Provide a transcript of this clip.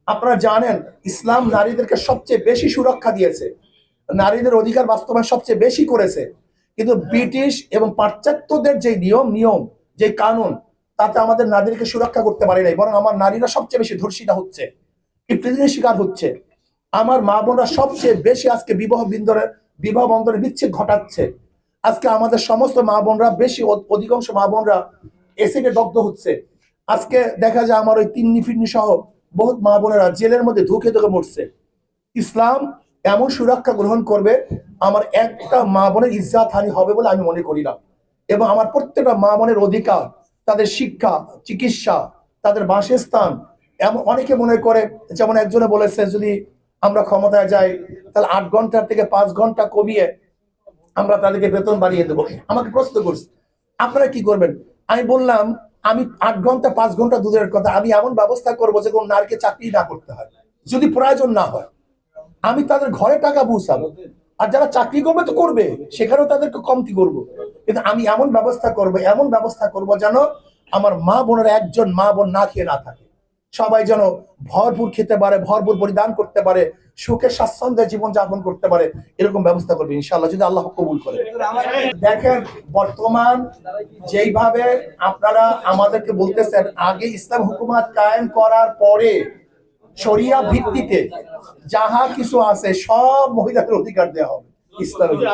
আপনারা জানেন ইসলাম নারীদেরকে সবচেয়ে বেশি সুরক্ষা দিয়েছে, নারীদের অধিকার বাস্তবায়ন সবচেয়ে বেশি করেছে। কিন্তু ব্রিটিশ এবং পাশ্চাত্যদের যে নিয়ম যে কানুন, তাতে আমাদের নারীদেরকে সুরক্ষা করতে পারে নাই, বরং আমার নারীরা সবচেয়ে বেশি ধর্ষিতা হচ্ছে, ইফতিজিনের শিকার হচ্ছে। আমার মা বোনরা সবচেয়ে বেশি আজকে বিবাহ বন্ধনের বিচ্ছেদ ঘটাচ্ছে। আজকে আমাদের সমস্ত মা বোনরা অধিকাংশ মা বোনরা এসিডে দগ্ধ হচ্ছে। আজকে দেখা যায় আমার ওই তিন্নি ফিন্নি সহ বহুত মা বোনেরা জেলের মধ্যে ধুকে ধুকে মরছে। ইসলাম এমন সুরক্ষা গ্রহণ করবে, আমার একটা মা বোনের ইজ্জাত হানি হবে বলে আমি মনে করি না। এবং আমার প্রত্যেকটা মা বোনের অধিকার, তাদের শিক্ষা, চিকিৎসা, তাদের বাসস্থান, এমন অনেকে মনে করে, যেমন একজনে বলেছে যদি আমরা ক্ষমতায় যাই তাহলে 8 ঘন্টা থেকে 5 ঘন্টা কমিয়ে আমরা তাদেরকে বেতন বাড়িয়ে দেবো। আমাকে প্রশ্ন করছে আপনারা কি করবেন? আমি বললাম আমি 8 ঘন্টা 5 ঘন্টা দূরের কথা, আমি এমন ব্যবস্থা করবো যে কোনো নারীকে চাকরি না করতে হয়, যদি প্রয়োজন না হয়। আমি তাদের ঘরে টাকা পৌঁছাবো, আর যারা চাকরি করবে তো করবে, সেখানেও তাদেরকে কমতি করব। কিন্তু আমি এমন ব্যবস্থা করব যেন আমার মা বোনের একজন মা বোন না খেয়ে না থাকে, সবাই যেন ভরপুর খেতে পারে, ভরপুর পরিধান করতে পারে, সুখে স্বাচ্ছন্দ্যে জীবন যাপন করতে পারে। এরকম ব্যবস্থা করবে ইনশাআল্লাহ, যদি আল্লাহ কবুল করে। দেখেন বর্তমান যেইভাবে আপনারা আমাদেরকে বলতেছেন, আগে ইসলাম হুকুমত কায়েম করার পরে শরিয়া ভিত্তিতে যাহা কিছু আছে সব মহিলাদের অধিকার দেওয়া হবে ইসলামের।